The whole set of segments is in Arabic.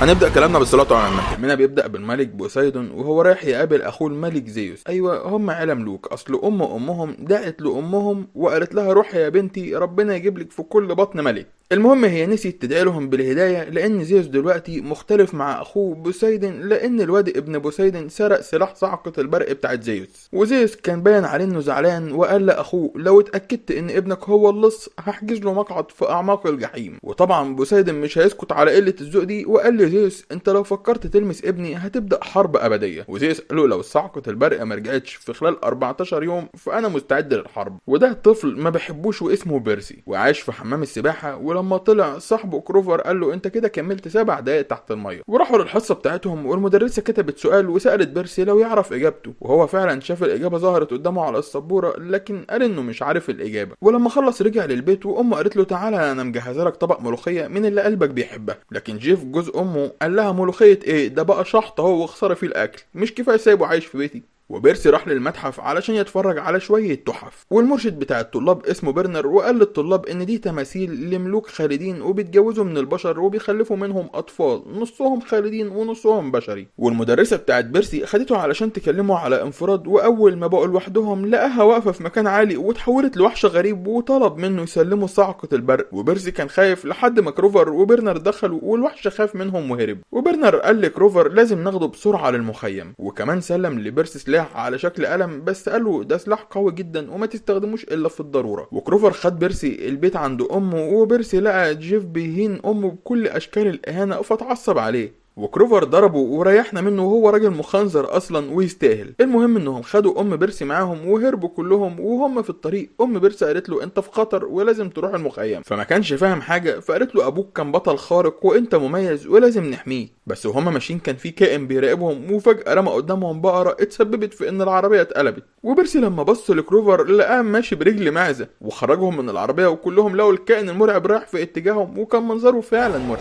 هنبدأ كلامنا بالصلاة على النبي. كلامنا بيبدأ بالملك بوسيدون وهو رايح يقابل أخوه الملك زيوس. أيوة، هم عيلة ملوك. أصل أمهم دعت لأمهم وقالت لها روحي يا بنتي ربنا يجيب لك في كل بطن ملك. المهم هي نسيت تدعي لهم بالهداية لأن زيوس دلوقتي مختلف مع أخوه بوسيدون، لأن الواد ابن بوسيدون سرق سلاح صاعقة البرق بتاعت زيوس، وزيوس كان باين عليه إنه زعلان وقال لأخوه لو اتأكدت إن ابنك هو اللص هحجز له مقعد في أعماق الجحيم. وطبعا بوسيدون مش هيسكت على قلة الذوق دي وقال لزيوس أنت لو فكرت تلمس ابني هتبدأ حرب أبدية. وزيوس قال له لو صاعقة البرق ما رجعتش في خلال 14 يوم فأنا مستعد للحرب. وده طفل ما بحبوش واسمه بيرسي وعاش في حمام السباحة، ولما طلع صاحبه كروفر قال له انت كده كملت 7 دقايق تحت الميه. وراحوا للحصه بتاعتهم والمدرسه كتبت سؤال وسالت بيرسي لو يعرف اجابته، وهو فعلا شاف الاجابه ظهرت قدامه على السبوره لكن قال انه مش عارف الاجابه. ولما خلص رجع للبيت وامه قالت له تعالى انا مجهزه لك طبق ملوخيه من اللي قلبك بيحبها. لكن جيف جوز امه قال لها ملوخيه ايه ده بقى شحط اهو وخساره فيه الاكل، مش كفايه سايبه عايش في بيتي. وبيرسي راح للمتحف علشان يتفرج على شوية تحف، والمرشد بتاع الطلاب اسمه برنر وقال للطلاب ان دي تماثيل لملوك خالدين وبيتجوزوا من البشر وبيخلفوا منهم اطفال نصهم خالدين ونصهم بشري. والمدرسة بتاعت بيرسي خدته علشان تكلمه على انفراد، واول ما بقوا لوحدهم لقاها واقفة في مكان عالي وتحولت لوحش غريب وطلب منه يسلمه صاعقة البرق. وبيرسي كان خايف لحد ما كروفر وبرنر دخلوا والوحش خاف منهم وهرب. وبرنر قال لكروفر لازم ناخده بسرعة للمخيم، وكمان سلم لبيرسي سلاح على شكل قلم بس قاله ده سلاح قوي جدا وما تستخدموش الا في الضروره. وكروفر خد بيرسي البيت عند امه، وبيرسي لقى جيف بيهين امه بكل اشكال الاهانه فتعصب عليه، وكروفر ضربه وريحنا منه وهو راجل مخنزر اصلا ويستاهل. المهم انهم خدوا ام بيرسي معاهم وهربوا كلهم، وهم في الطريق ام بيرسي قالت له انت في خطر ولازم تروح المخيم، فما كانش فاهم حاجه فقالت له ابوك كان بطل خارق وانت مميز ولازم نحميه. بس وهم ماشيين كان في كائن بيراقبهم وفجاه رمى قدامهم بقره اتسببت في ان العربيه اتقلبت. وبيرسي لما بص لكروفر لقاه ماشي برجل معزه وخرجهم من العربيه، وكلهم لقوا الكائن المرعب رايح في اتجاههم وكان منظره فعلا مرعب.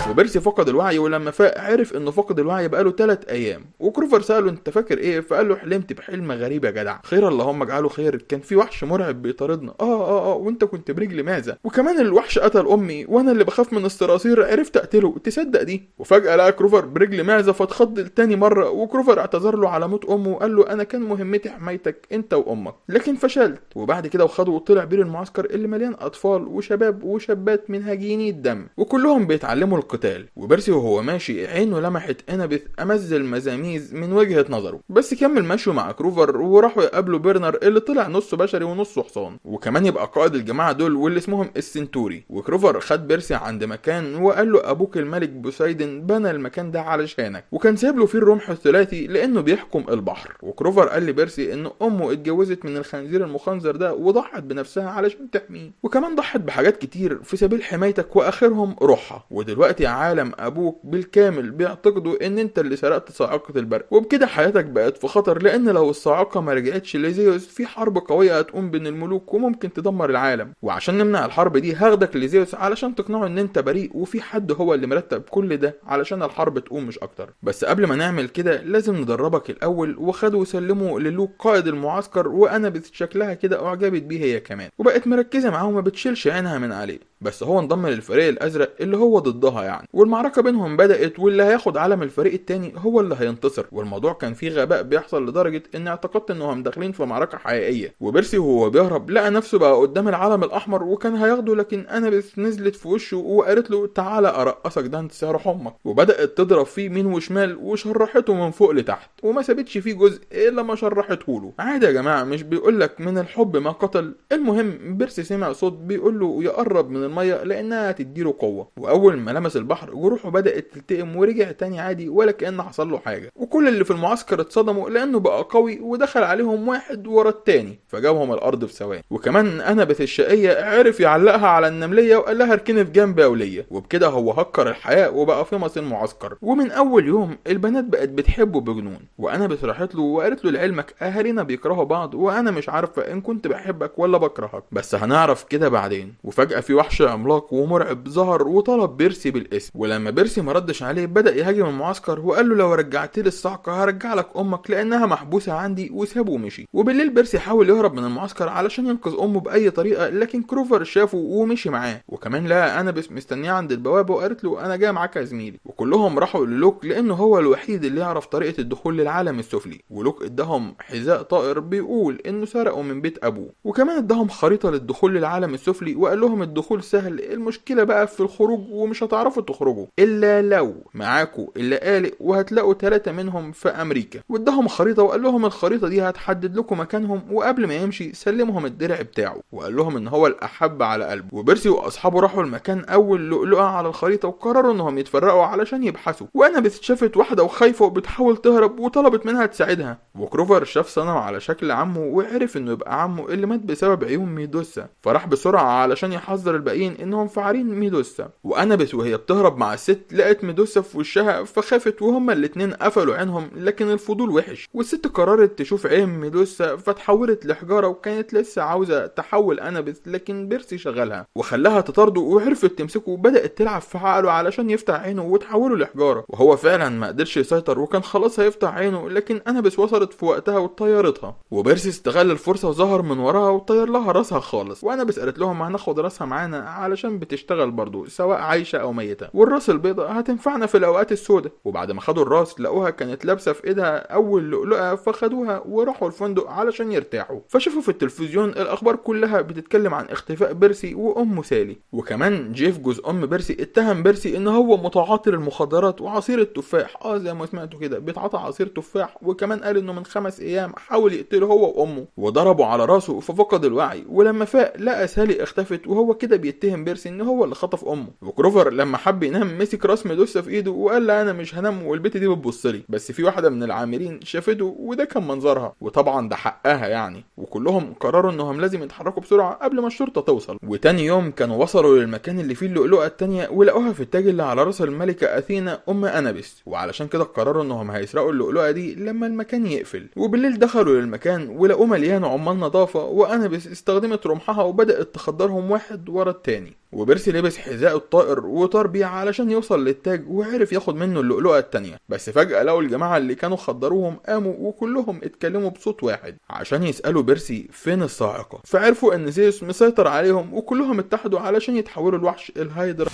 وبيرسي فقد الوعي، ولما فاق عرف انه فقد الوعي بقاله 3 ايام. وكروفر سأله انت فاكر ايه؟ فقال له حلمت بحلم غريب يا جدع. خير اللهم اجعله خير، كان في وحش مرعب بيطاردنا. وانت كنت برجل معزه، وكمان الوحش قتل امي وانا اللي بخاف من الصراصير عرفت اقتله، تصدق دي؟ وفجأة لقى كروفر برجل معزه فاتخض تاني مره، وكروفر اعتذر له على موت امه وقال له انا كان مهمتي حمايتك انت وامك لكن فشلت. وبعد كده وخده وطلع بير المعسكر اللي مليان اطفال وشباب وشابات منهجيني الدم وكلهم بيتعلموا القتال. وبيرسي وهو ماشي عينه لمحت انابيث امز المزاميز من وجهة نظره، بس كمل مشوا مع كروفر وراحوا يقابلوا برنر اللي طلع نصه بشري ونصه حصان، وكمان يبقى قائد الجماعة دول واللي اسمهم السنتوري. وكروفر خد بيرسي عند مكان وقال له ابوك الملك بوسيدون بنى المكان ده علشانك وكان سايب له فيه الرمح الثلاثي لانه بيحكم البحر. وكروفر قال لبيرسي ان امه اتجوزت من الخنزير المخنزر ده وضحت بنفسها علشان تحميه، وكمان ضحت بحاجات كتير في سبيل حمايتك واخرهم روحها. ودلوقتي عالم ابوك بالكامل بيعتقدوا ان انت اللي سرقت صاعقة البرق، وبكده حياتك بقت في خطر لان لو الصاعقة ما رجعتش لزيوس في حرب قوية هتقوم بين الملوك وممكن تدمر العالم. وعشان نمنع الحرب دي هاخدك لزيوس علشان تقنعه ان انت بريء وفي حد هو اللي مرتب كل ده علشان الحرب تقوم مش اكتر. بس قبل ما نعمل كده لازم ندربك الاول. وخده وسلمه للوك قائد المعسكر، وانا شكلها كده اعجبت بيه هي كمان وبقت مركزة معاه وما بتشيلش عينها من عليه. بس هو انضم للفريق الازرق اللي هو ضدها يعني، والمعركة بينهم بدأت واللي هياخد علم الفريق التاني هو اللي هينتصر. والموضوع كان فيه غباء بيحصل لدرجة ان اعتقدت انهم داخلين في معركة حقيقية. وبيرسي وهو بيهرب لقى نفسه بقى قدام العلم الاحمر وكان هياخده، لكن انابيث نزلت في وشه وقالت له تعالى ارقصك ده انت سعر حمك، وبدأت تضرب فيه يمين وشمال وشرحته من فوق لتحت وما سابتش فيه جزء الا ما شرحته له. عادي يا جماعة، مش بيقولك من الحب ما قتل. المهم بيرسي سمع صوت بيقول له يقرب من المية لانها هتديله قوة، واول ما لمس البحر جروحه بدأت تلتئم ورجع تاني عادي ولا كأن حصل له حاجة. وكل اللي في المعسكر اتصدموا لانه بقى قوي ودخل عليهم واحد ورا التاني فجابهم الارض في ثواني. وكمان انابيث الشقية عرف يعلقها على النملية وقال لها اركني في جنب يا ولية، وبكده هو هكر الحياة وبقى في مصير المعسكر. ومن اول يوم البنات بقت بتحبه بجنون. وانابيث راحت له وقالت له لعلمك اهالينا بيكرهوا بعض وانا مش عارفة ان كنت بحبك ولا بكرهك، بس هنعرف كده بعدين. وفجأة في وحش وحش عملاق ومرعب ظهر وطلب بيرسي بالاسم، ولما بيرسي ما ردش عليه بدأ يهاجم المعسكر وقال له لو رجعت لي الصعقة هرجع لك امك لانها محبوسة عندي، وسابه ومشي. وبالليل بيرسي حاول يهرب من المعسكر علشان ينقذ امه باي طريقة، لكن كروفر شافه ومشي معاه، وكمان لقى انابيس مستنيه عند البوابة وقالت له انا جاي معاك يا زميلي. وكلهم راحوا للوك لانه هو الوحيد اللي يعرف طريقة الدخول للعالم السفلي، ولوك اداهم حذاء طائر بيقول انه سرقه من بيت ابوه، وكمان اداهم خريطة للدخول للعالم السفلي وقال لهم الدخول سهل، المشكلة بقى في الخروج ومش هتعرفوا تخرجوا الا لو معاكوا اللقالق وهتلاقوا 3 منهم في امريكا. واداهم خريطة وقال لهم الخريطة دي هتحدد لكم مكانهم، وقبل ما يمشي سلمهم الدرع بتاعه وقال لهم ان هو الاحب على قلبه. وبيرسي واصحابه راحوا المكان اول لؤلؤة على الخريطة وقرروا انهم يتفرقوا علشان يبحثوا. وانابيس شافت واحدة وخايفة وبتحاول تهرب وطلبت منها تساعدها. وكروفر شاف صنم على شكل عمه وعرف انه يبقى عمه اللي مات بسبب عيون ميدوسا، فراح بسرعة علشان يحذر الباقيين انهم فاعلين ميدوسا. وانابيس وهي بتهرب مع الست لقت ميدوسا في وشها فخافت، وهما الاتنين قفلوا عينهم، لكن الفضول وحش والست قررت تشوف عين ميدوسا فتحولت لحجارة، وكانت لسه عاوزة تحول انابيس لكن بيرسي شغلها وخلاها تطارده وعرفت تمسكه وبدأت تلعب في عقله علشان يفتح عينه وتحوله لحجارة، وهو فعلا ما قدرش يسيطر وكان خلاص هيفتح عينه، لكن انابيس وصلت في وقتها وطيرتها. وبيرسي استغل الفرصة وظهر من وراها وطير لها راسها خالص. وانابيس قالت لهم هناخد راسها معانا علشان بتشتغل برضو سواء عايشة او ميتة، والراس البيضاء هتنفعنا في الاوقات السوداء. وبعد ما خدوا الراس لقوها كانت لابسة في ايدها اول لؤلؤة، فخدوها وراحوا الفندق علشان يرتاحوا. فشافوا في التلفزيون الاخبار كلها بتتكلم عن اختفاء بيرسي وامه سالي، وكمان جيف جوز ام بيرسي اتهم بيرسي ان هو متعاطي للمخدرات وعصير التفاح، زي ما سمعتوا كده بيتعاطى عصير تفاح، وكمان قال انه من 5 ايام حاول يقتله هو وامه وضربوا على راسه ففقد الوعي. ولما فاق لقى سالي اختفت، وهو كده بيتهم بيرسي ان هو اللي خطف امه. وكروفر لما حب ينام مسك راس ميدوسا في ايده وقال لها انا مش هنام والبت دي بتبصلي، بس في واحده من العاملين شافته وده كان منظرها، وطبعا ده حقها يعني. وكلهم قرروا انهم لازم يتحركوا بسرعه قبل ما الشرطه توصل. وتاني يوم كانوا وصلوا للمكان اللي فيه اللؤلؤه التانيه ولقوها في التاج اللي على راس الملكه اثينا ام انابيس، وعلشان كده قرروا انهم هيسرقوا اللؤلؤه دي لما المكان يقفل. وبالليل دخلوا للمكان ولقوه مليان عمال نظافه، وانابيس استخدمت رمحها وبدات تخدرهم واحد ورا التاني. وبيرسي لبس حذاء الطائر وطار بيه علشان يوصل للتاج وعرف ياخد منه اللؤلؤه التانيه، بس فجاه لقوا الجماعه اللي كانوا خدروهم قاموا وكلهم اتكلموا بصوت واحد عشان يسالوا بيرسي فين الصاعقه، فعرفوا ان زيوس مسيطر عليهم وكلهم اتحدوا علشان يتحولوا لوحش الهايدرا.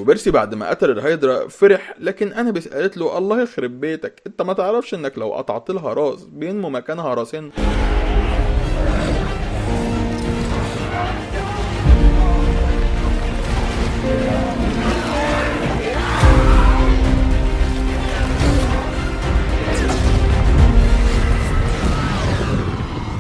وبيرسي بعد ما قتل الهيدرا فرح، لكن انابيس قالت له الله يخرب بيتك، انت ما تعرفش انك لو قطعت لها راس بينمو مكانها راسين.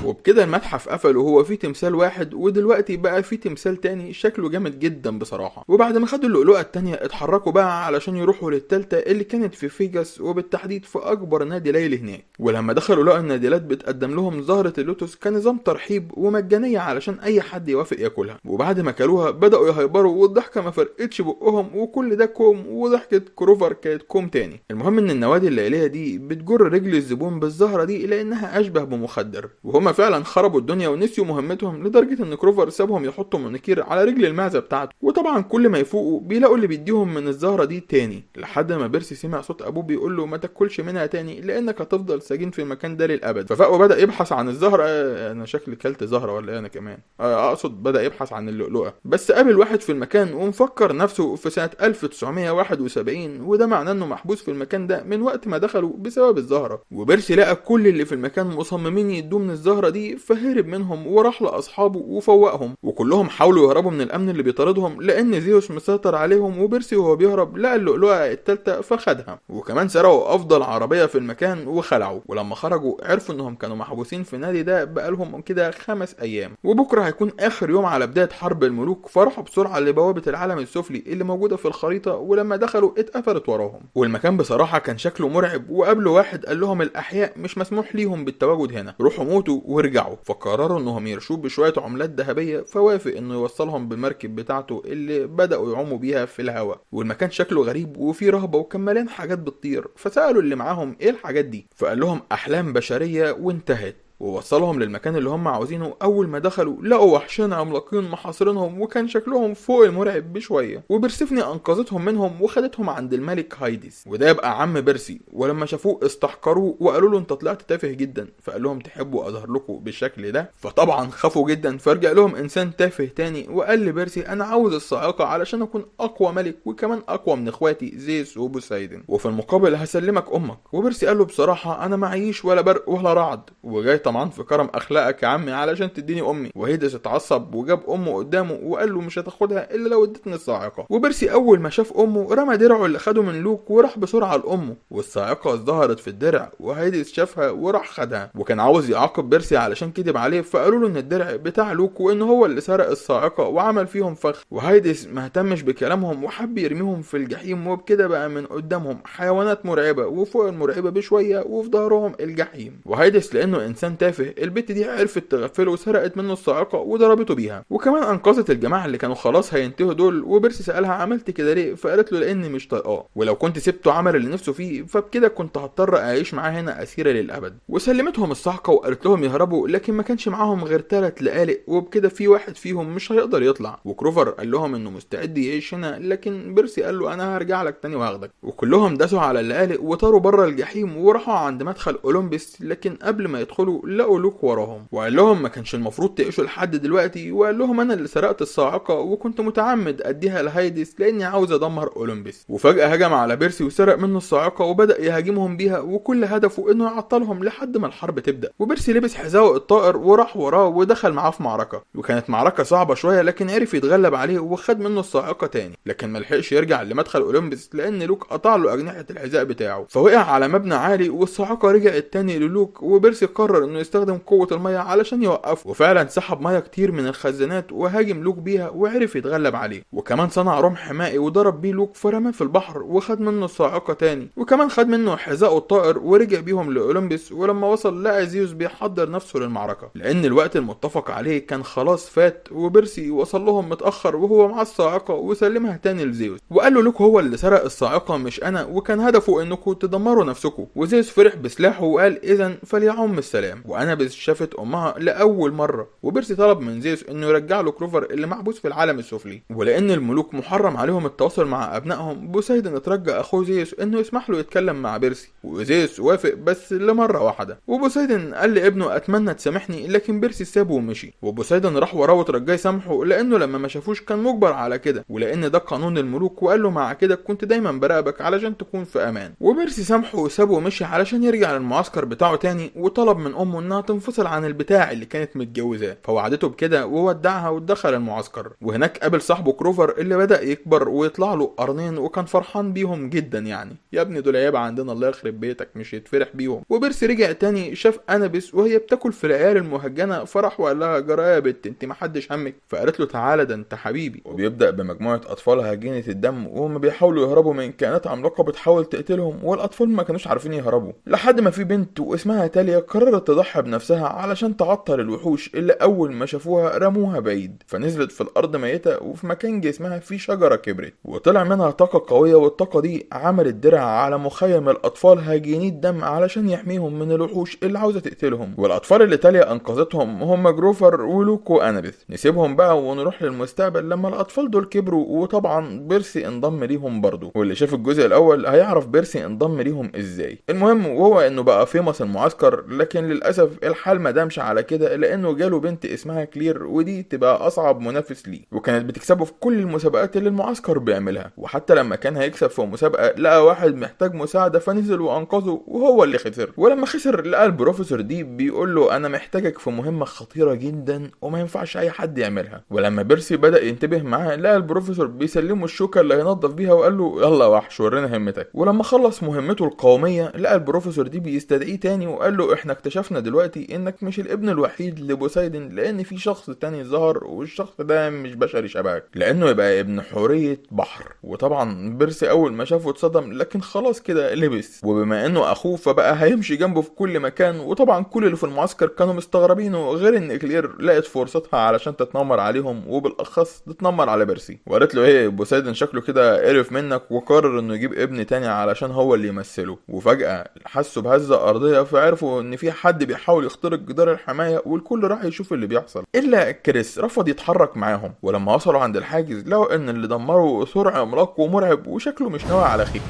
وبكده المتحف قفل وهو فيه تمثال واحد، ودلوقتي بقى فيه تمثال تاني شكله جامد جدا بصراحة. وبعد ما خدوا اللؤلؤة التانية اتحركوا بقى علشان يروحوا للتالتة اللي كانت في فيجاس، وبالتحديد في اكبر نادي ليلي هناك. ولما دخلوا لقوا الناديلات بتقدم لهم زهرة اللوتس كنظام ترحيب ومجانية علشان اي حد يوافق ياكلها. وبعد ما كلوها بدأوا يهيبروا والضحكة ما فرقتش بقهم، وكل ده كوم، وضحكة كروفر كانت كوم تاني. المهم ان النوادي الليلية دي بتجر رجل الزبون بالزهرة دي لانها اشبه بمخدر، وهما فعلا خربوا الدنيا ونسيوا مهمتهم لدرجة ان كروفر سابهم يحطوا مونيكير على رجل المعزة بتاعته. وطبعا كل ما يفوقوا بيلاقوا اللي بيديهم من الزهرة دي تاني، لحد ما بيرسي سمع صوت ابوه بيقول له ما تاكلش منها تاني لانك هتفضل سجين في المكان ده للابد. ففاق وبدا يبحث عن الزهرة. انا شكلي كلت زهرة ولا انا كمان اقصد بدا يبحث عن اللؤلؤة، بس قابل واحد في المكان ومفكر نفسه في سنة 1971، وده معناه انه محبوس في المكان ده من وقت ما دخلوا بسبب الزهرة. وبيرسي لقى كل اللي في المكان مصممين يدوه من الزهرة دي، فهرب منهم وراح لاصحابه وفوقهم، وكلهم حاولوا يهربوا من الامن اللي بيطاردهم لان زيوس مسيطر عليهم. وبيرسي وهو بيهرب لقى اللؤلؤة التالتة فخدها، وكمان سرقوا افضل عربية في المكان وخلعوا. ولما خرجوا عرفوا انهم كانوا محبوسين في النادي ده بقالهم كده 5 ايام، وبكره هيكون اخر يوم على بداية حرب الملوك. فراحوا بسرعة لبوابة العالم السفلي اللي موجودة في الخريطة، ولما دخلوا اتقفلت وراهم. والمكان بصراحة كان شكله مرعب، وقابلوا واحد قال لهم الاحياء مش مسموح ليهم بالتواجد هنا، روحوا موتوا وارجعوا ورجعوا، فقرروا انهم يرشوه بشويه عملات ذهبيه، فوافق انه يوصلهم بالمركب بتاعته اللي بداوا يعوموا بيها في الهواء. والمكان شكله غريب وفيه رهبه وكان مليان حاجات بتطير، فسالوا اللي معاهم ايه الحاجات دي، فقال لهم احلام بشريه وانتهت، ووصلهم للمكان اللي هم عاوزينه. اول ما دخلوا لقوا وحشين عملاقين محاصرينهم وكان شكلهم فوق المرعب بشويه، وبرسيفني انقذتهم منهم وخدتهم عند الملك هايديس، وده يبقى عم بيرسي. ولما شافوه استحقروه وقالوا له انت طلعت تافه جدا، فقال لهم تحبوا اظهر لكم بالشكل ده؟ فطبعا خافوا جدا، فرجع لهم انسان تافه تاني وقال لبيرسي انا عاوز الصاعقه علشان اكون اقوى ملك وكمان اقوى من اخواتي زيوس وبوسايدن، وفي المقابل هسلمك امك. وبيرسي قال له بصراحه انا معيش ولا برق ولا رعد، وجاي طبعا في كرم اخلاقك يا عمي علشان تديني امي. وهيدس اتعصب وجاب امه قدامه وقال له مش هتاخدها الا لو ادتني الصاعقه. وبيرسي اول ما شاف امه رمى درعه اللي خده من لوك وراح بسرعه لامه، والصاعقه ظهرت في الدرع وهيدس شافها وراح خدها، وكان عاوز يعاقب بيرسي علشان كذب عليه، فقالوا له ان الدرع بتاع لوك وان هو اللي سرق الصاعقه وعمل فيهم فخ. وهيدس ما اهتمش بكلامهم وحب يرميهم في الجحيم، وبكده بقى من قدامهم حيوانات مرعبه وفوق المرعبه بشويه وفي ظهرهم الجحيم. وهيدس لانه انسان تافه البت دي عرفت تغفله وسرقت منه الصاعقه وضربته بيها، وكمان انقذت الجماعه اللي كانوا خلاص هينتهوا دول. وبيرسي سالها عملت كده ليه؟ فقالت له لاني مش طايقاه، ولو كنت سبته عمل اللي نفسه فيه فبكده كنت هضطر اعيش معاه هنا اسيره للابد. وسلمتهم الصاعقه وقالت لهم يهربوا، لكن ما كانش معاهم غير 3 لقالق، وبكده في واحد فيهم مش هيقدر يطلع. وكروفر قال لهم انه مستعد يعيش هنا، لكن بيرسي قال له انا هرجع لك تاني وهاخدك. وكلهم داسوا على اللقالق وطاروا بره الجحيم وراحوا عند مدخل اولمبس، لكن قبل ما يدخلوا لقوا لوك وراهم وقال لهم ما كانش المفروض تعيشوا لحد دلوقتي، وقال لهم انا اللي سرقت الصاعقه وكنت متعمد اديها لهايدس لاني عاوز ادمر اولمبس. وفجاه هجم على بيرسي وسرق منه الصاعقه وبدا يهاجمهم بيها، وكل هدفه انه يعطلهم لحد ما الحرب تبدا. وبيرسي لبس حذاءه الطائر وراح وراه ودخل معاه في معركه، وكانت معركه صعبه شويه لكن عرف يتغلب عليه وخد منه الصاعقه تاني، لكن ملحقش يرجع لمدخل اولمبس لان لوك قطع له اجنحه الحذاء بتاعه، فوقع على مبنى عالي والصاعقه رجعت تاني للوك. وبيرسي قرر انه يستخدم قوه الميه علشان يوقفه، وفعلا سحب ميه كتير من الخزانات وهاجم لوك بيها وعرف يتغلب عليه، وكمان صنع رمح مائي وضرب بيه لوك فرماه في البحر وخد منه الصاعقه تاني، وكمان خد منه حذاءه الطائر ورجع بيهم لاولمبس. ولما وصل لقى زيوس بيحضر نفسه للمعركه لان الوقت المتفق عليه كان خلاص فات، وبيرسي وصل لهم متاخر وهو مع الصاعقه وسلمها تاني لزيوس، وقال له لوك هو اللي سرق الصاعقه مش انا، وكان هدفه انكم تدمروا نفسكم. وزيوس فرح بسلاحه وقال اذا فليعم السلام. وانابيس شافت امها لاول مره، وبيرسي طلب من زيوس انه يرجع له كروفر اللي محبوس في العالم السفلي، ولان الملوك محرم عليهم التواصل مع ابنائهم بوسايدن اترجى اخوه زيوس انه يسمح له يتكلم مع بيرسي، وزيوس وافق بس لمره واحده. وبوسايدن قال لابنه اتمنى تسامحني، لكن بيرسي سابه ومشي. وبوسايدن راح وراه وترجاه يسامحه لانه لما ما شافوش كان مجبر على كده، ولان ده قانون الملوك، وقال له مع كده كنت دايما براقبك علشان تكون في امان. وبيرسي سامحه وسابه ومشي علشان يرجع للمعسكر بتاعه تاني، وطلب من امه انها تنفصل عن البتاع اللي كانت متجوزاه، فوعدته بكده وودعها ودخل المعسكر. وهناك قابل صاحبه كروفر اللي بدأ يكبر ويطلع له قرنين، وكان فرحان بيهم جدا. يعني يا ابني دول عيب عندنا الله يخرب بيتك مش يتفرح بيهم. وبيرسي رجع تاني شاف انابيس وهي بتاكل في العيال المهجنه، فرح وقال لها جرى يا بت انت محدش همك؟ فقالت له تعالى ده انت حبيبي. وبيبدأ بمجموعه اطفال هجينه الدم وهم بيحاولوا يهربوا من كائنات عملاقه بتحاول تقتلهم، والاطفال ما كانوش عارفين يهربوا، لحد ما في بنت واسمها تاليا قررت تضحي بنفسها علشان تعطل الوحوش اللي اول ما شافوها رموها بعيد، فنزلت في الارض ميته وفي مكان جسمها في شجره كبرت وطلع منها طاقه قويه، والطاقه دي عملت درع على مخيم الاطفال هاجيني الدم علشان يحميهم من الوحوش اللي عاوزه تقتلهم. والاطفال اللي تاليا انقذتهم هم جروفر ولوك وانابيث. نسيبهم بقى ونروح للمستقبل لما الاطفال دول كبروا، وطبعا بيرسي انضم ليهم برضه، واللي شاف الجزء الاول هيعرف بيرسي انضم ليهم ازاي. المهم وهو انه بقى فيمس المعسكر، لكن للاسف الحال ما دامش على كده لانه جاله بنت اسمها كلير، ودي تبقى اصعب منافس ليه، وكانت بتكسبه في كل المسابقات اللي المعسكر بيعملها. وحتى لما كان هيكسب في مسابقه لقى واحد محتاج مساعده فنزل وانقذه وهو اللي خسر. ولما خسر لقى البروفيسور دي بيقول له انا محتاجك في مهمه خطيره جدا وما ينفعش اي حد يعملها. ولما بيرسي بدا ينتبه معاه لقى البروفيسور بيسلمه الشوكه اللي هينظف بيها وقال له يلا وحش ورينا همتك. ولما خلص مهمته القوميه لقى البروفيسور دي بيستدعيه تاني وقال له احنا اكتشفنا دلوقتي انك مش الابن الوحيد لبوسايدن، لان في شخص تاني ظهر والشخص ده مش بشري شبهك، لانه يبقى ابن حورية بحر. وطبعا بيرسي اول ما شافه اتصدم، لكن خلاص كده لبس، وبما انه اخوه فبقى هيمشي جنبه في كل مكان. وطبعا كل اللي في المعسكر كانوا مستغربينه، غير ان كلير لقت فرصتها علشان تتنمر عليهم، وبالاخص تتنمر على بيرسي، وقالت له ايه بوسايدن شكله كده قرف منك وقرر انه يجيب ابن تاني علشان هو اللي يمثله. وفجأة حسوا بهزة ارضية، فعرفوا ان في حد بيحاول يخترق جدار الحماية، والكل راح يشوف اللي بيحصل الا كريس رفض يتحرك معاهم. ولما وصلوا عند الحاجز لقوا ان اللي دمره ثور عملاق ومرعب وشكله مش ناوي على خير.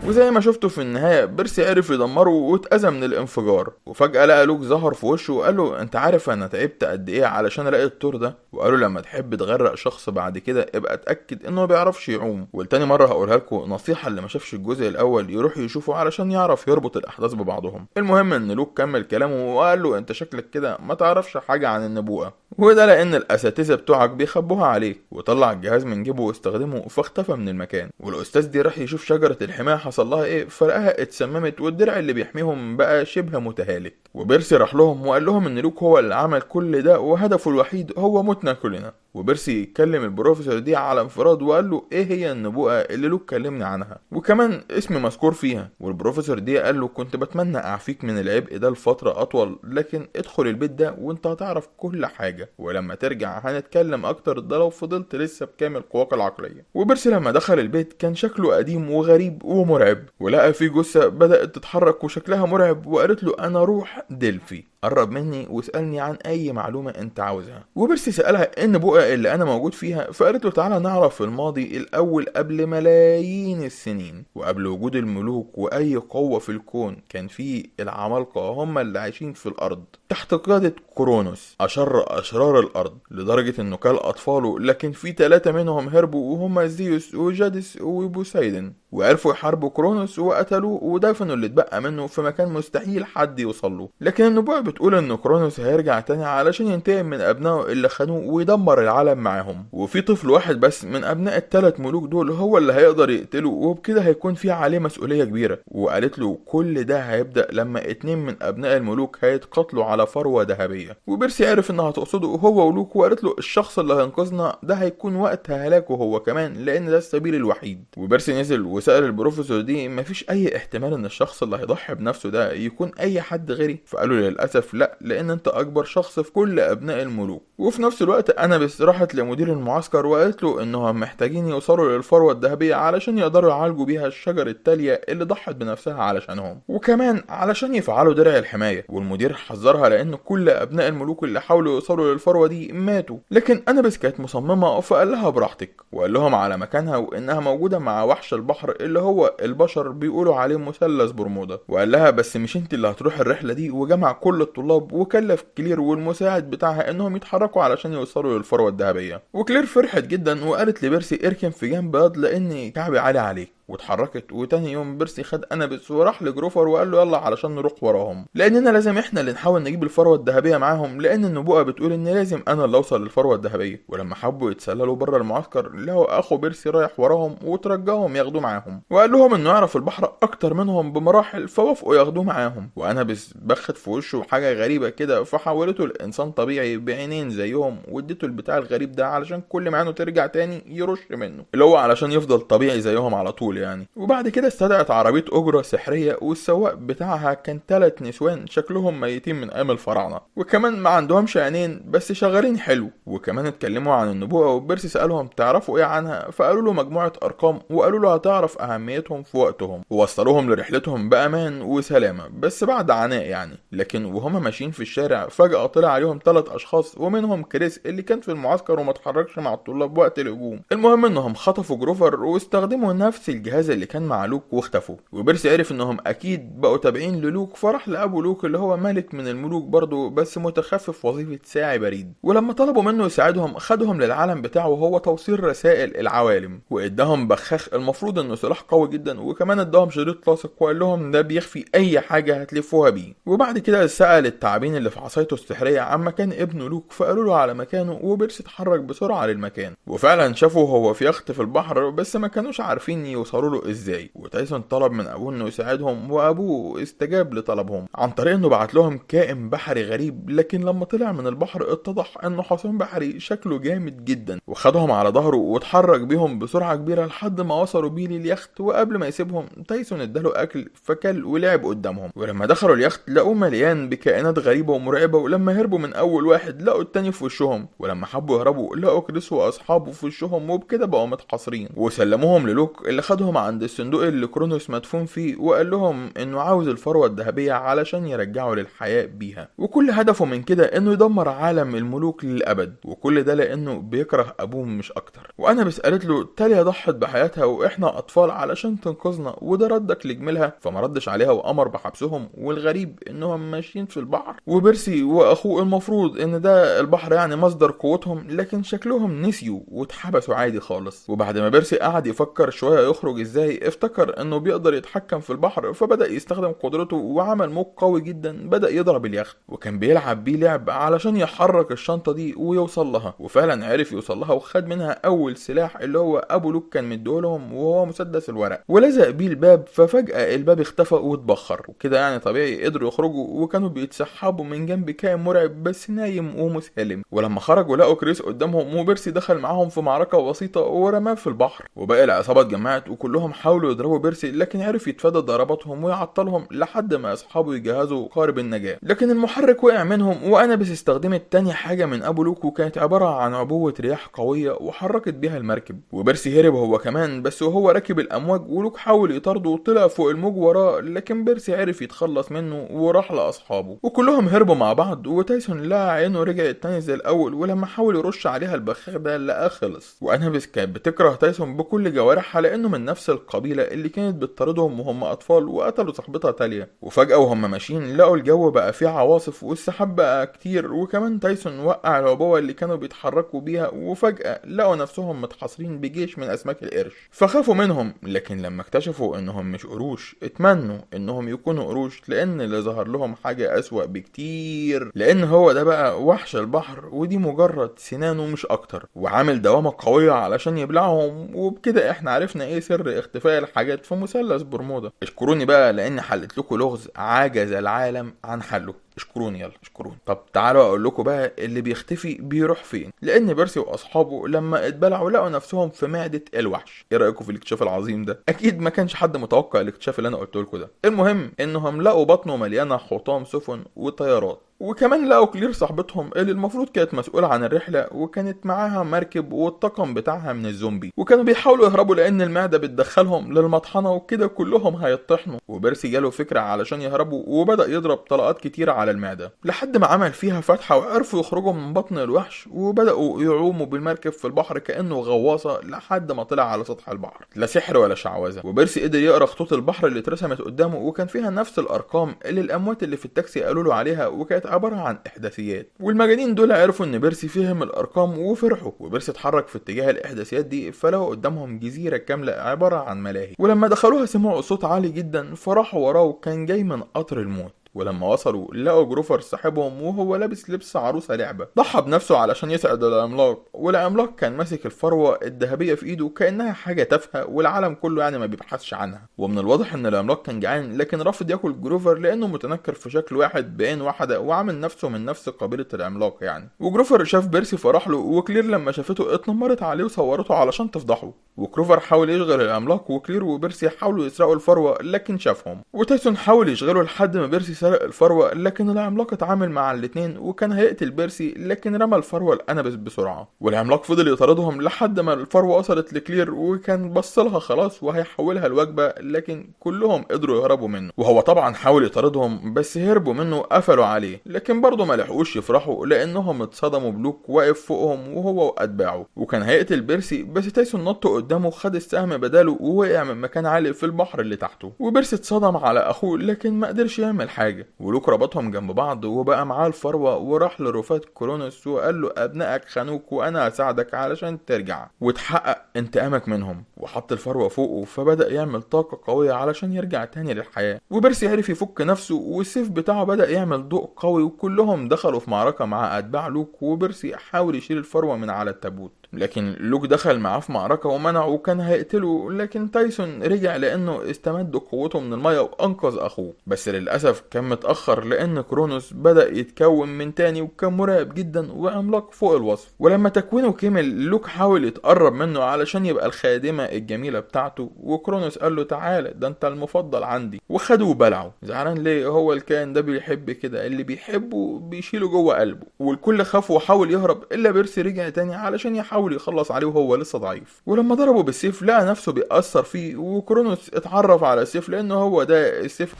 وزي ما شفتوا في النهاية بيرسي عرف يدمره واتأذى من الانفجار. وفجأة لقى لوك ظهر في وشه وقال له انت عارف انا تعبت قد ايه علشان الاقي الطور ده؟ وقالوا لما تحب تغرق شخص بعد كده ابقى اتأكد انه ما بيعرفش يعوم. والتاني مرة هقولها لكم نصيحة اللي ما شافش الجزء الاول يروح يشوفه علشان يعرف يربط الاحداث ببعضهم. المهم ان لوك كمل كلامه وقال له انت شكلك كده ما تعرفش حاجة عن النبوءة، وده لان الاساتذة بتوعك بيخبوها عليك. وطلع الجهاز من جيبه واستخدمه فاختفى من المكان. والاستاذ دي راح يشوف شجرة الحماية حصل لها ايه، فلقاها اتسممت والدرع اللي بيحميهم بقى شبه متهالك. وبيرسي راح لهم وقال لهم ان لوك هو اللي عمل كل ده وهدفه الوحيد هو موتنا كلنا. وبيرسي يتكلم البروفيسور دي على انفراد وقال له ايه هي النبوءة اللي لوك كلمني عنها وكمان اسم مذكور فيها. والبروفيسور دي قال له كنت بتمنى اعفيك من العبء ده لفترة اطول، لكن ادخل البيت ده وانت هتعرف كل حاجة، ولما ترجع هنتكلم اكتر، ده لو فضلت لسه بكامل قواك العقلية. وبيرسي لما دخل البيت كان شكله قديم وغريب ومرعب، ولقى في جثة بدأت تتحرك وشكلها مرعب، وقالت له انا روح ديلفي، قرب مني واسألني عن اي معلومة انت عاوزها. وبيرسي سألها ايه النبوءة اللي انا موجود فيها، فقالت له تعالى نعرف الماضي الاول قبل ملايين السنين وقبل وجود الملوك واي قوة في الكون. كان في العمالقة هم اللي عايشين في الارض تحت قيادة كرونوس اشر اشرار الارض، لدرجة انه كان اطفاله، لكن في 3 منهم هربوا وهم زيوس وجادس وبوسايدن، وعرفوا يحاربوا كرونوس وقتلوه ودفنوا اللي اتبقى منه في مكان مستحيل حد يوصله. لكن النبوة بتقول ان كرونوس هيرجع تاني علشان ينتقم من ابنائه اللي خانوه ويدمر العالم معاهم، وفي طفل واحد بس من ابناء ال3 ملوك دول هو اللي هيقدر يقتله، وبكده هيكون في عليه مسؤولية كبيرة. وقالت له كل ده هيبدأ لما 2 من ابناء الملوك هيتقتلوا على فروة ذهبية. وبيرسي عرف انها تقصده هو ولوك، وقالت له الشخص اللي هينقذنا ده هيكون وقت هلاكه هو كمان، لان ده السبيل الوحيد. وبيرسي نزل وسأل البروفيسور دي مفيش اي احتمال ان الشخص اللي هيضحي بنفسه ده يكون اي حد غيري، فقالوا للأسف لا، لان انت اكبر شخص في كل ابناء الملوك. وفي نفس الوقت انا بس راحت لمدير المعسكر وقالت له انهم محتاجين يوصلوا للفروة الذهبية علشان يقدروا يعالجوا بيها الشجر التالية اللي ضحت بنفسها علشانهم، وكمان علشان يفعلوا درع الحماية. والمدير حذرها لان كل ابناء الملوك اللي حاولوا يوصلوا للفروة دي ماتوا، لكن انا بس كانت مصممة، فقال لها براحتك، وقال لهم على مكانها وانها موجودة مع وحش البحر اللي هو البشر بيقولوا عليه مثلث برمودا. وقال لها بس مش انت اللي هتروح الرحلة دي، وجمع كل الطلاب وكلف كلير والمساعد بتاعها انهم يتحركوا علشان يوصلوا للفروة الذهبية. وكلير فرحت جدا وقالت لبيرسي اركن في جنب ياض لان كعبي عالي عليك، واتحركت. وتاني يوم بيرسي خد انابس وراح لجروفر وقال له يلا علشان نروح وراهم، لاننا لازم احنا اللي نحاول نجيب الفروه الذهبيه معاهم، لان النبوءه بتقول ان لازم انا اللي اوصل للفروه الذهبيه. ولما حبوا يتسللوا بره المعسكر لقوا اخو بيرسي رايح وراهم وترجاهم ياخدوه معاهم، وقال لهم انه يعرف البحر اكتر منهم بمراحل، فوافقوا ياخدوه معاهم. وانا بس بخت في وشه حاجه غريبه كده، فحولته لانسان طبيعي بعينين زيهم، واديته البتاع الغريب ده علشان كل ما عينه ترجع تاني يرش منه، اللي هو علشان يفضل طبيعي زيهم على طول يعني. وبعد كده استدعت عربية أجرة سحرية، والسواق بتاعها كان 3 نسوان شكلهم ميتين من أيام الفراعنة، وكمان ما عندهمش عينين بس شغالين حلو. وكمان اتكلموا عن النبوءة، وبيرسي سألهم تعرفوا ايه عنها، فقالوا له مجموعة أرقام، وقالوا له هتعرف أهميتهم في وقتهم، ووصلوهم لرحلتهم بأمان وسلامة بس بعد عناء يعني. لكن وهم ماشيين في الشارع فجأة طلع عليهم 3 أشخاص، ومنهم كريس اللي كان في المعسكر وما اتحركش مع الطلاب وقت الهجوم. المهم انهم خطفوا جروفر واستخدموا نفس الجهاز اللي كان مع لوك واختفوا. وبيرسي عرف انهم اكيد بقوا تابعين للوك، فراح لابو لوك اللي هو ملك من الملوك برضه بس متخفف وظيفة ساعي بريد. ولما طلبوا منه يساعدهم خدهم للعالم بتاعه وهو توصيل رسائل العوالم، واداهم بخاخ المفروض انه سلاح قوي جدا، وكمان اداهم شريط لاصق وقال لهم ده بيخفي اي حاجة هتلفوها بيه. وبعد كده سأل التعابين اللي في عصايته السحرية عن مكان ابنه لوك، فقالوا له على مكانه، وبيرسي اتحرك بسرعة للمكان. وفعلا شافوا هو في يخت في البحر بس ما كانوش عارفين يوصلوا له ازاي. وتايسون طلب من ابوه انه يساعدهم، وابوه استجاب لطلبهم عن طريق انه بعت لهم كائن بحري غريب، لكن لما طلع من البحر اتضح انه حصان بحري شكله جامد جدا، وخدهم على ظهره واتحرك بيهم بسرعة كبيرة لحد ما وصلوا بيه لليخت. وقبل ما يسيبهم تايسون اداله اكل فكل ولعب قدامهم. ولما دخلوا اليخت لقوه مليان بكائنات غريبة ومرعبة، ولما هربوا من اول واحد لقوا التاني في وشهم، ولما حبوا يهربوا لقوا كريس واصحابه في وشهم، وبكده بقوا متحاصرين. وسلموهم للوك اللي خدهم عند الصندوق اللي كرونوس مدفون فيه، وقال لهم انه عاوز الثروة الذهبية علشان يرجعوا للحياة بيها، وكل هدفه من كده انه يدمر عالم الملوك للابد، وكل ده لانه بيكره ابوه مش اكتر. وانا بس قالت له تاليا ضحت بحياتها واحنا اطفال علشان تنقذنا، وده ردك لجميلها؟ فما ردش عليها وامر بحبسهم. والغريب انهم ماشيين في البحر، وبيرسي واخوه المفروض ان ده البحر يعني مصدر قوتهم، لكن شكلهم نسيوا واتحبسوا عادي خالص. وبعد ما بيرسي قعد يفكر شويه يخرج ازاي، افتكر انه بيقدر يتحكم في البحر، فبدا يستخدم قدرته وعمل موج قوي جدا بدا يضرب اليخت، وكان بيلعب بيه لعب علشان يحرك الشنطه دي ويوصل لها. وفعلا عرف يوصل لها وخد منها اول سلاح اللي هو ابو لوك كان مديهولهم، وهو مسدس الورق، ولزق بيه الباب. ففجاه الباب اختفى واتبخر، وكده يعني طبيعي قدروا يخرجوا، وكانوا بيتسحبوا من جنب كائن مرعب بس نايم ومسالم. ولما خرجوا لقوا كريس قدامهم، وبيرسي دخل معاهم في معركه بسيطه ورماه في البحر. وباقي العصابه اتجمعت وكلهم حاولوا يضربوا بيرسي، لكن عرف يتفادى ضرباتهم ويعطلهم لحد ما اصحابه يجهزوا قارب النجاه. لكن المحرك وقع منهم، وانابيس استخدمت تاني حاجه من ابو لوك، وكانت عباره عن عبوه رياح قويه وحركت بيها المركب. وبيرسي هرب هو كمان، بس وهو راكب الامواج ولوك حاول يطارده وطلع فوق الموج وراه، لكن بيرسي عرف يتخلص منه وراح لاصحابه، وكلهم هربوا مع بعض. وتايسون لقى عينه رجعت تاني زي الاول، ولما حاول يرش عليها البخاخ ده لقاه خلص. وانابيس كانت بتكره تايسون بكل جوارحها لانه من نفس القبيله اللي كانت بتطاردهم وهم اطفال، وقتلوا صاحبتها تاليا. وفجاه وهم ماشيين لقوا الجو بقى فيه عواصف والسحاب بقى كتير، وكمان تايسون وقع العبوه اللي كانوا بيتحركوا بيها. وفجاه لقوا نفسهم متحاصرين بجيش من اسماك القرش، فخافوا منهم. لكن لما اكتشفوا انهم مش قروش اتمنوا انهم يكونوا قروش، لان اللي ظهر لهم حاجه اسوأ بكتير، لان هو ده بقى وحش البحر، ودي مجرد سنانه مش اكتر، وعامل دوامه قويه علشان يبلعهم. وبكده احنا عرفنا ايه سر اختفاء الحاجات في مثلث برمودا. اشكروني بقى لاني حلت لكم لغز عجز العالم عن حله. اشكروني، يلا اشكروني. طب تعالوا اقول لكم بقى اللي بيختفي بيروح فين. لان بيرسي واصحابه لما اتبلعوا لقوا نفسهم في معده الوحش. ايه رايكم في الاكتشاف العظيم ده؟ اكيد ما كانش حد متوقع الاكتشاف اللي انا قلته لكم ده. المهم انهم لقوا بطنه مليانه حطام سفن وطيارات، وكمان لقوا كلير صاحبتهم اللي المفروض كانت مسؤولة عن الرحلة، وكانت معاها مركب والطاقم بتاعها من الزومبي، وكانوا بيحاولوا يهربوا لان المعدة بتدخلهم للمطحنة، وكده كلهم هيطحنوا. وبيرسي جاله فكرة علشان يهربوا، وبدأ يضرب طلقات كتير على المعدة لحد ما عمل فيها فتحة وعرفوا يخرجوا من بطن الوحش، وبدأوا يعوموا بالمركب في البحر كأنه غواصة لحد ما طلع على سطح البحر. لا سحر ولا شعوذة، وبيرسي قدر يقرأ خطوط البحر اللي اترسمت قدامه، وكان فيها نفس الأرقام اللي الأموات اللي في التاكسي قالوا له عليها، وكانت عبارة عن احداثيات. والمجانين دول عرفوا ان بيرسي فهم الارقام وفرحوا، وبيرسي اتحرك في اتجاه الاحداثيات دي، فلقوا قدامهم جزيره كامله عباره عن ملاهي. ولما دخلوها سمعوا صوت عالي جدا فراحوا وراه، وكان جاي من قطر الموت. ولما وصلوا لقوا جروفر صاحبهم وهو لابس لبس عروسه لعبه، ضحى بنفسه علشان يسعد العملاق. والعملاق كان ماسك الفروه الذهبيه في ايده كانها حاجه تافهه والعالم كله يعني ما بيبحثش عنها. ومن الواضح ان العملاق كان جعان، لكن رافض ياكل جروفر لانه متنكر في شكل واحد بعين واحده وعامل نفسه من نفس قبيله العملاق يعني. وجروفر شاف بيرسي فرح له، وكلير لما شافته اتنمرت عليه وصورته علشان تفضحه. وكروفر حاول يشغل العملاق، وكلير وبيرسي حاولوا يسرقوا الفروه لكن شافهم. وتايسون حاول يشغله لحد ما بيرسي سرق الفروة، لكن العملاق اتعامل مع الاتنين وكان هيقتل بيرسي، لكن رمى الفروة لأنابيس بسرعة. والعملاق فضل يطاردهم لحد ما الفروة وصلت لكلير وكان بصلها خلاص وهيحولها لوجبة، لكن كلهم قدروا يهربوا منه. وهو طبعا حاول يطاردهم بس هربوا منه قفلوا عليه، لكن برضه ما لحقوش يفرحوا لأنهم اتصدموا بلوك واقف فوقهم وهو وأتباعه. وكان هيقتل بيرسي بس تايسون نط قدامه خد السهم بداله ووقع من مكان عالي في البحر اللي تحته. وبيرسي اتصدم على اخوه لكن ما قدرش يعمل حاجه. ولوك ربطهم جنب بعض وبقى معاه الفروه وراح لرفات كرونوس وقال له ابنائك خانوك وانا هساعدك علشان ترجع وتحقق انتقامك منهم. وحط الفروه فوقه فبدا يعمل طاقه قويه علشان يرجع تاني للحياه. وبيرسي عرف يفك نفسه والسيف بتاعه بدا يعمل ضوء قوي، وكلهم دخلوا في معركه مع اتباع لوك. وبيرسي حاول يشيل الفروه من على التابوت، لكن لوك دخل معاه في معركة ومنعه وكان هيقتله، لكن تايسون رجع لانه استمد قوته من المية وانقذ اخوه. بس للأسف كان متأخر لان كرونوس بدأ يتكون من تاني وكان مرعب جدا وعملاق فوق الوصف. ولما تكوينه كمل لوك حاول يتقرب منه علشان يبقى الخادمة الجميلة بتاعته، وكرونوس قال له تعالى ده انت المفضل عندي، وخده وبلعه. زعلان ليه؟ هو الكائن ده بيحب كده، اللي بيحبه بيشيله جوه قلبه. والكل خاف وحاول يهرب الا بيرسي رجع تاني علشان يحاول يخلص عليه وهو لسه ضعيف. ولما ضربه بالسيف لقى نفسه بيأثر فيه، وكرونوس اتعرف على السيف لانه هو ده السيف.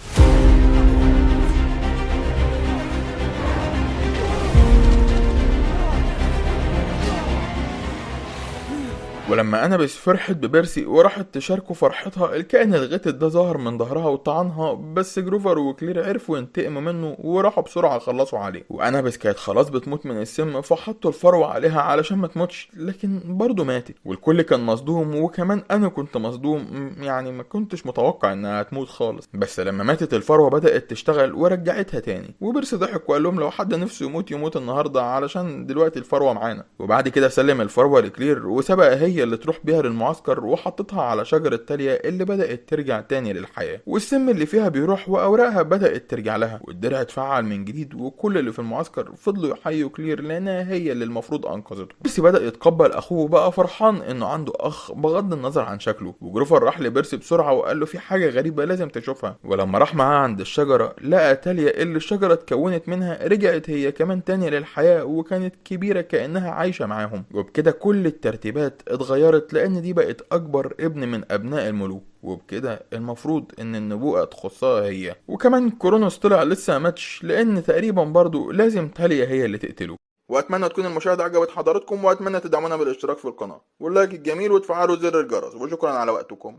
ولما انابيس فرحت ببيرسي وراحت تشاركه فرحتها، الكائن الغتت ده ظهر من ظهرها وطعنها، بس جروفر وكلير عرفوا ينتقموا منه وراحوا بسرعه خلصوا عليه. وانابيس كانت خلاص بتموت من السم فحطوا الفروه عليها علشان ما تموتش، لكن برضه ماتت. والكل كان مصدوم وكمان انا كنت مصدوم، يعني ما كنتش متوقع انها هتموت خالص. بس لما ماتت الفروه بدات تشتغل ورجعتها تاني. وبيرسي ضحك وقال لهم لو حد نفسه يموت يموت النهارده علشان دلوقتي الفروه معانا. وبعد كده سلم الفروه لكلير وسبق هي اللي تروح بيها للمعسكر وحطتها على شجرة تالية اللي بدأت ترجع تاني للحياة. والسم اللي فيها بيروح وأوراقها بدأت ترجع لها، والدرع اتفعل من جديد. وكل اللي في المعسكر فضلوا يحيوا كلير لأنها هي اللي المفروض أنقذته. بيرسي بدأ يتقبل أخوه بقى فرحان إنه عنده أخ بغض النظر عن شكله. وجروفر راح لبيرسي بسرعة وقال له في حاجة غريبة لازم تشوفها. ولما راح معاه عند الشجرة لقى تالية اللي الشجرة اتكونت منها رجعت هي كمان تاني للحياة، وكانت كبيرة كأنها عايشة معاهم. وبكده كل الترتيبات اتغيرت لان دي بقت اكبر ابن من ابناء الملوك، وبكده المفروض ان النبوءة تخصها هي. وكمان كرونوس طلع لسه ماتش لان تقريبا برضو لازم تالية هي اللي تقتله. واتمنى تكون المشاهدة عجبت حضراتكم، واتمنى تدعمونا بالاشتراك في القناة واللايك الجميل وتفعلوا زر الجرس، وشكرا على وقتكم.